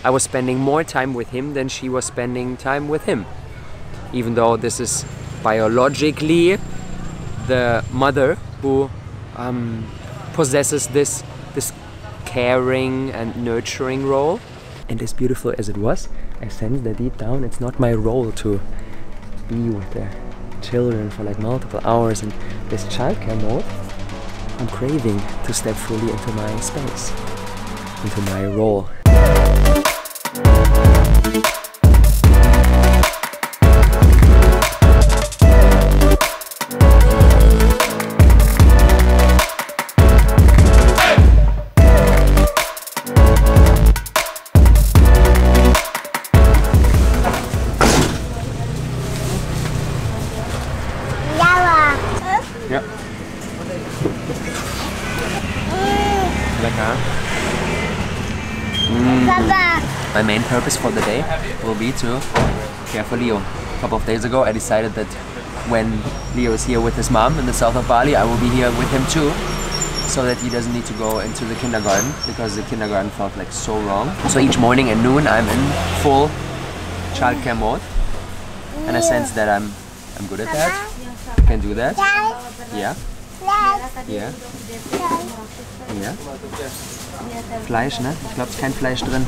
I was spending more time with him than she was spending time with him. Even though this is biologically the mother who possesses this caring and nurturing role. And as beautiful as it was, I sense that deep down it's not my role to be with the children for like multiple hours in this childcare mode. I'm craving to step fully into my space, into my role. Ja. Lecker. My main purpose for the day will be to care for Leo. A couple of days ago I decided that when Leo is here with his mom in the south of Bali, I will be here with him too, so that he doesn't need to go into the kindergarten, because the kindergarten felt like so wrong. So each morning and noon I'm in full childcare mode, and I sense that I'm good at that. I can do that. Yeah. Yeah. Yeah. Fleisch, ne? Ich glaube, es ist kein Fleisch drin.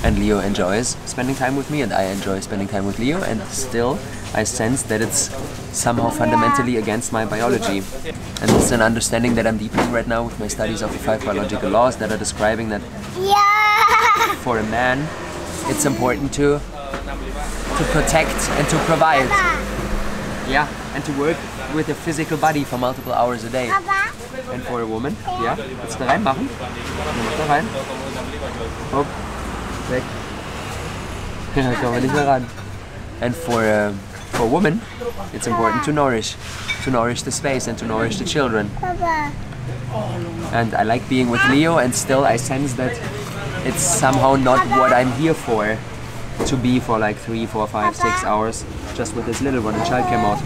And Leo enjoys spending time with me, and I enjoy spending time with Leo, and still I sense that it's somehow fundamentally against my biology. And it's an understanding that I'm deepening right now with my studies of the 5 biological laws that are describing that for a man it's important to protect and to provide. Yeah, and to work with a physical body for multiple hours a day. And for a woman, ja, willst du da reinmachen? Mach da rein. Hopp, weg. Ja, kommen wir nicht mehr ran. And for a woman, it's important to nourish the space and to nourish the children. And I like being with Leo, and still I sense that it's somehow not what I'm here for. To be for like 3, 4, 5, 6 hours just with this little one in childcare mode.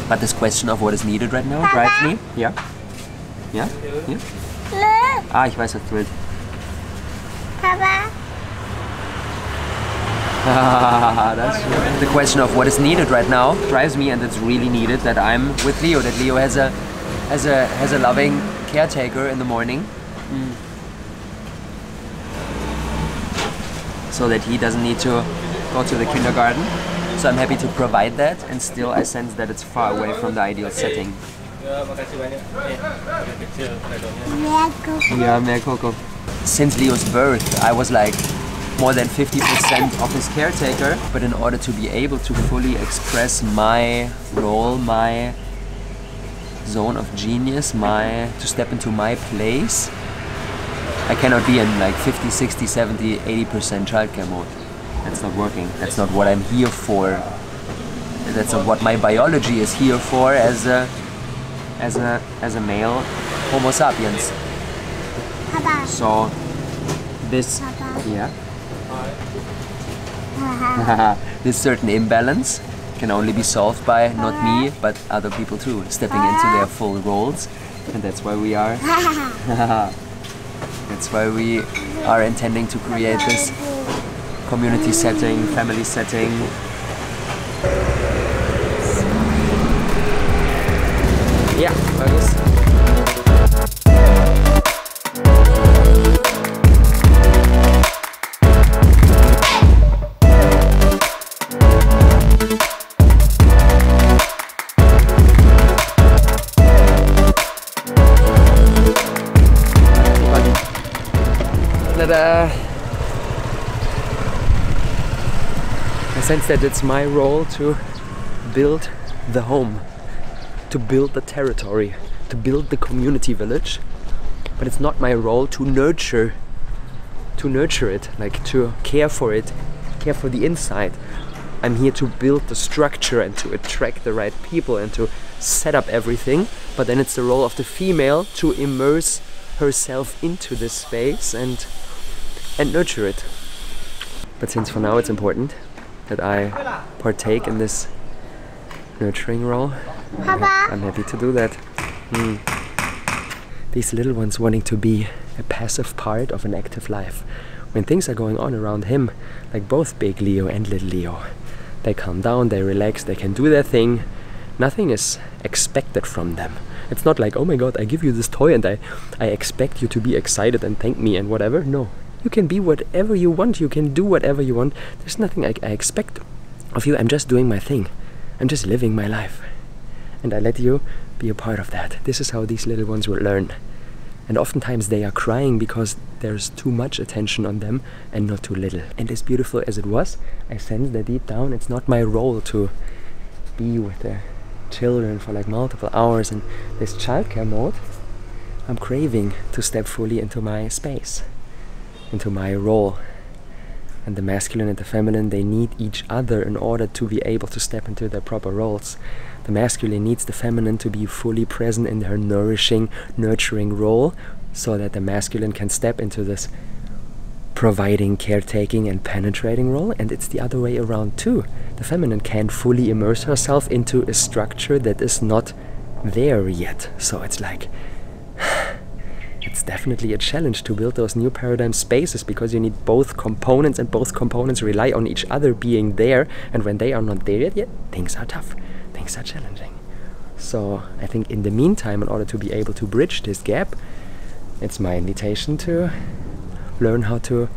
But this question of what is needed right now drives me. Yeah. Yeah. Yeah. Ah, ich weiß, was du willst. Papa. That's true. The question of what is needed right now drives me, and it's really needed that I'm with Leo. That Leo has a loving caretaker in the morning. So that he doesn't need to go to the kindergarten. So I'm happy to provide that, and still I sense that it's far away from the ideal setting. Yeah, mehr Coco. Since Leo's birth, I was like more than 50% of his caretaker, but in order to be able to fully express my role, my zone of genius, to step into my place, I cannot be in like 50, 60, 70, 80% childcare mode. That's not working. That's not what I'm here for. That's not what my biology is here for as a male Homo sapiens. Papa. So this, Papa. yeah, this certain imbalance can only be solved by not me, but other people too, stepping into their full roles, and that's why we are. That's why we are intending to create this community setting, family setting. Yeah, bagus. I sense that it's my role to build the home, to build the territory, to build the community village, but it's not my role to nurture it, like to care for it, care for the inside. I'm here to build the structure and to attract the right people and to set up everything, but then it's the role of the female to immerse herself into this space and nurture it. But since for now it's important that I partake in this nurturing role, I'm happy to do that. These little ones wanting to be a passive part of an active life. When things are going on around him, like both big Leo and little Leo, they calm down, they relax, they can do their thing. Nothing is expected from them. It's not like, oh my god, I give you this toy and I expect you to be excited and thank me and whatever. No, you can be whatever you want, you can do whatever you want. There's nothing I expect of you. I'm just doing my thing. I'm just living my life. And I let you be a part of that. This is how these little ones will learn. And oftentimes they are crying because there's too much attention on them and not too little. And as beautiful as it was, I sense that deep down it's not my role to be with the children for like multiple hours in this childcare mode. I'm craving to step fully into my space, into my role. And the masculine and the feminine, they need each other in order to be able to step into their proper roles. The masculine needs the feminine to be fully present in her nourishing, nurturing role, so that the masculine can step into this providing, caretaking and penetrating role. And it's the other way around too. The feminine can't fully immerse herself into a structure that is not there yet. So it's like, it's definitely a challenge to build those new paradigm spaces, because you need both components, and both components rely on each other being there. And when they are not there yet, things are tough, things are challenging. So I think in the meantime, in order to be able to bridge this gap, it's my invitation to learn how to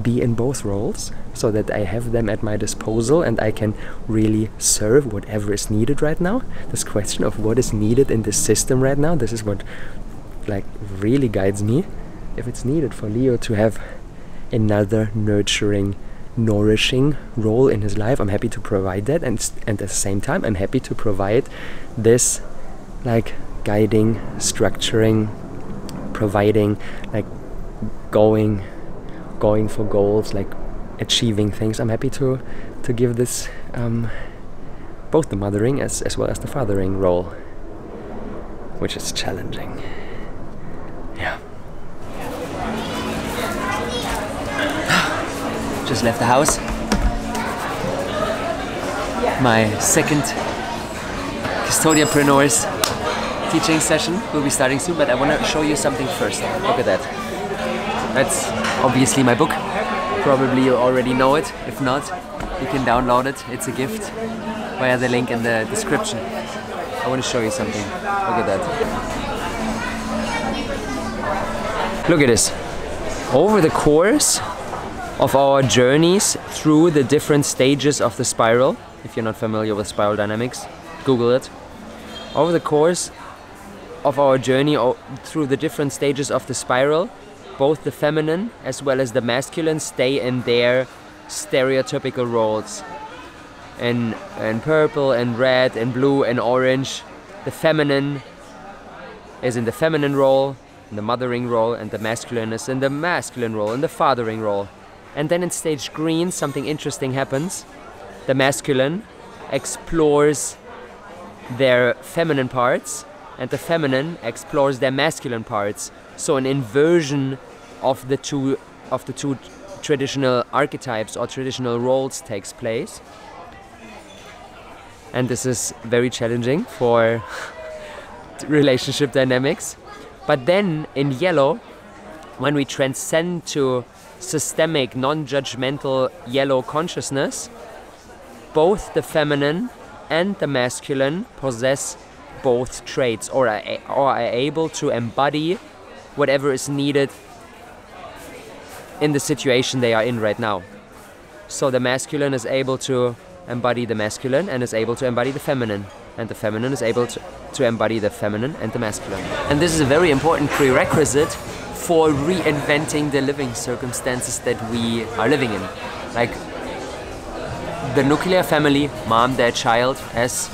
be in both roles, so that I have them at my disposal and I can really serve whatever is needed right now. This question of what is needed in this system right now, this is what like really guides me. If it's needed for Leo to have another nurturing, nourishing role in his life, I'm happy to provide that, and at the same time I'm happy to provide this like guiding, structuring, providing, like going for goals, like achieving things. I'm happy to give this both the mothering as well as the fathering role, which is challenging. Yeah. Just left the house. My second Custodiapreneurs teaching session will be starting soon, but I want to show you something first. Look at that. That's obviously my book. Probably you already know it. If not, you can download it. It's a gift via the link in the description. I want to show you something. Look at that. Look at this. Over the course of our journeys through the different stages of the spiral, if you're not familiar with spiral dynamics, Google it. Over the course of our journey through the different stages of the spiral, both the feminine as well as the masculine stay in their stereotypical roles. In purple and red and blue and orange, the feminine is in the feminine role, in the mothering role, and the masculine is in the masculine role, in the fathering role. And then in stage green, something interesting happens. The masculine explores their feminine parts, and the feminine explores their masculine parts. So an inversion of the two traditional archetypes or traditional roles takes place. And this is very challenging for relationship dynamics. But then in yellow, when we transcend to systemic, non-judgmental yellow consciousness, both the feminine and the masculine possess both traits, or are able to embody whatever is needed in the situation they are in right now. So the masculine is able to embody the masculine and is able to embody the feminine, and the feminine is able to embody the feminine and the masculine. And this is a very important prerequisite for reinventing the living circumstances that we are living in. Like the nuclear family, mom, dad, child, has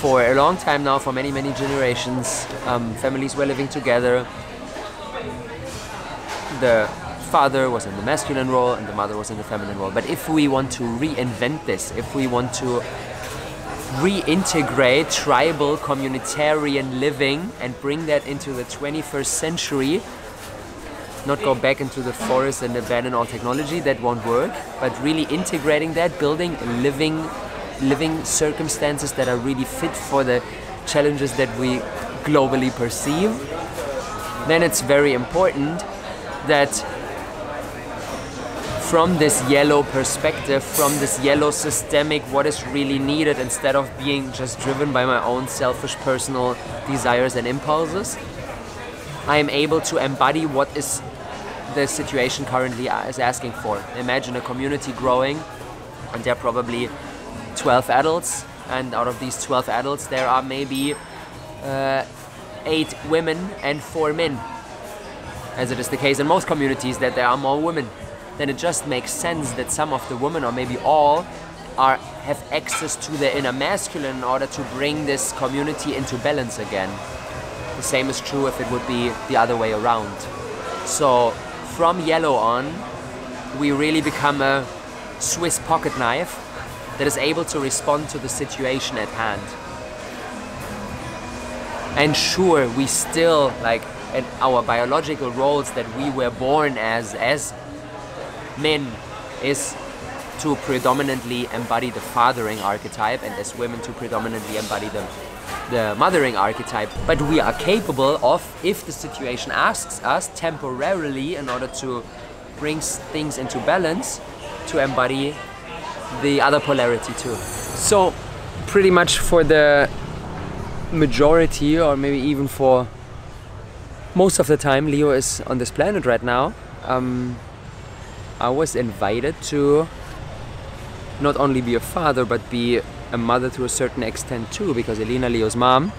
for a long time now, for many, many generations, families were living together. The father was in the masculine role and the mother was in the feminine role. But if we want to reinvent this, if we want to reintegrate tribal communitarian living and bring that into the 21st century, not go back into the forest and abandon all technology, that won't work, but really integrating that, building living circumstances that are really fit for the challenges that we globally perceive, then it's very important that from this yellow perspective, from this yellow systemic, what is really needed, instead of being just driven by my own selfish personal desires and impulses, I am able to embody what is the situation currently is asking for. Imagine a community growing, and there are probably 12 adults, and out of these 12 adults there are maybe 8 women and 4 men, as it is the case in most communities that there are more women. Then it just makes sense that some of the women, or maybe all, have access to their inner masculine in order to bring this community into balance again. The same is true if it would be the other way around. So from yellow on, we really become a Swiss pocket knife that is able to respond to the situation at hand. And sure, we still, like, in our biological roles that we were born as men, is to predominantly embody the fathering archetype, and as women to predominantly embody the mothering archetype. But we are capable of, if the situation asks us temporarily, in order to bring things into balance, to embody the other polarity too. So pretty much for the majority, or maybe even for most of the time Leo is on this planet right now, I was invited to not only be a father, but be a mother to a certain extent too, because Elina, Leo's mom,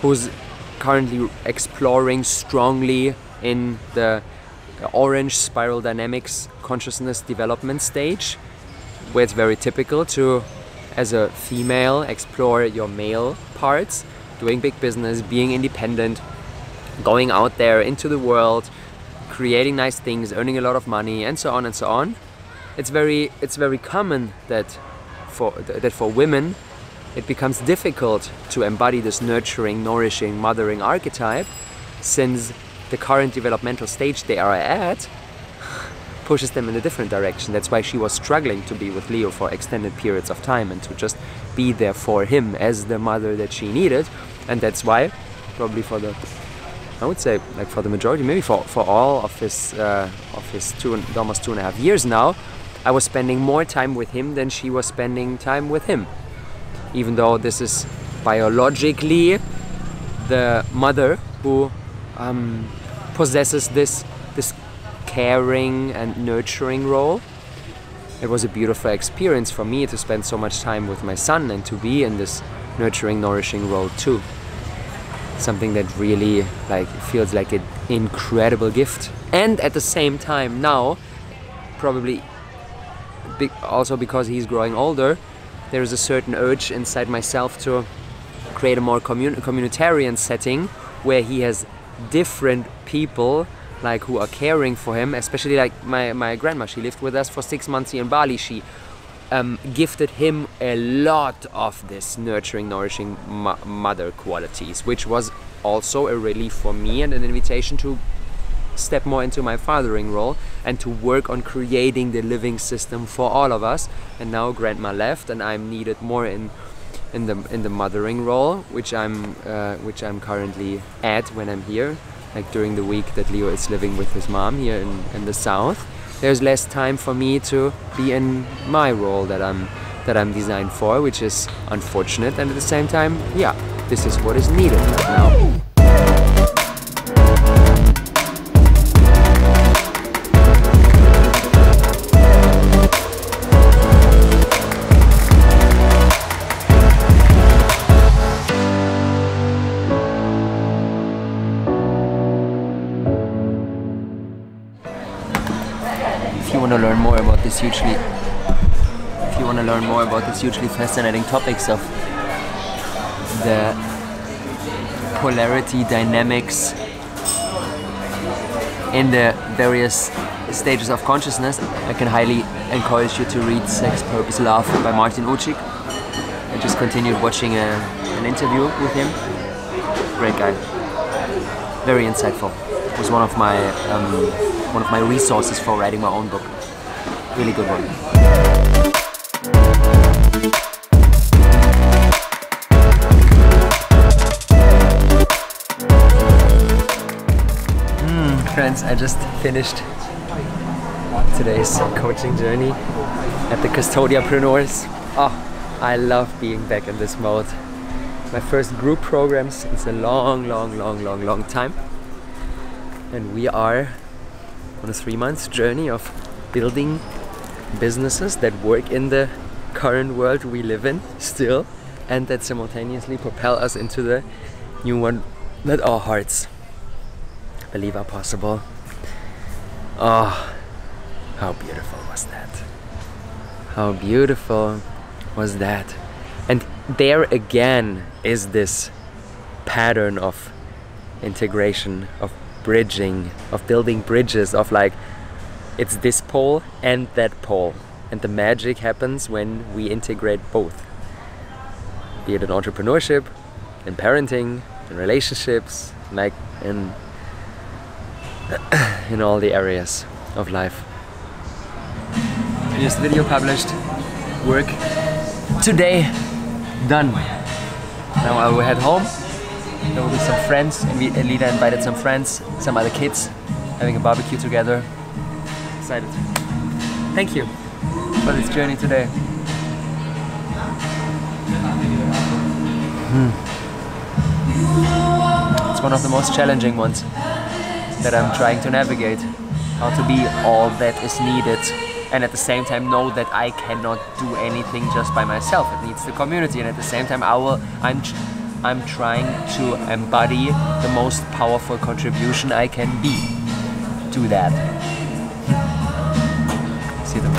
who's currently exploring strongly in the orange spiral dynamics consciousness development stage, where it's very typical to, as a female, explore your male parts, doing big business, being independent, going out there into the world, creating nice things, earning a lot of money, and so on and so on. It's very common that for women it becomes difficult to embody this nurturing, nourishing, mothering archetype, since the current developmental stage they are at pushes them in a different direction. That's why she was struggling to be with Leo for extended periods of time and to just be there for him as the mother that she needed. And that's why, probably for the, I would say, like for the majority, maybe for all of his almost 2.5 years now, I was spending more time with him than she was spending time with him. Even though this is biologically the mother who possesses this caring and nurturing role. It was a beautiful experience for me to spend so much time with my son and to be in this nurturing, nourishing role too. Something that really feels like an incredible gift. And at the same time now, probably also because he's growing older, there is a certain urge inside myself to create a more communitarian setting where he has different people who are caring for him, especially my grandma. She lived with us for 6 months here in Bali. She gifted him a lot of this nurturing, nourishing mother qualities, which was also a relief for me and an invitation to step more into my fathering role and to work on creating the living system for all of us. And now grandma left and I'm needed more in the mothering role, which I'm currently at when I'm here. Like during the week that Leo is living with his mom here in the south, there's less time for me to be in my role that I'm designed for, which is unfortunate. And at the same time, yeah, this is what is needed right now. If you want to learn more about this hugely fascinating topics of the polarity dynamics in the various stages of consciousness, I can highly encourage you to read Sex, Purpose, Love by Martin Uchik. I just continued watching an interview with him. Great guy, very insightful. It was one of my resources for writing my own book. Really good one. friends, I just finished today's coaching journey at the Custodiapreneurs. Oh, I love being back in this mode. My first group program since a long time. And we are on a 3-month journey of building businesses that work in the current world we live in still, and that simultaneously propel us into the new one that our hearts believe are possible. Oh, how beautiful was that? How beautiful was that? And there again is this pattern of integration, of bridging, of building bridges, of like, it's this pole and that pole. And the magic happens when we integrate both. Be it in entrepreneurship, in parenting, in relationships, like in all the areas of life. This video published, work today done. Now I will head home. There will be some friends. Elina invited some friends, some other kids, having a barbecue together. Excited. Thank you for this journey today. It's one of the most challenging ones that I'm trying to navigate. How to be all that is needed, and at the same time know that I cannot do anything just by myself. It needs the community, and at the same time I'm trying to embody the most powerful contribution I can be to that. See the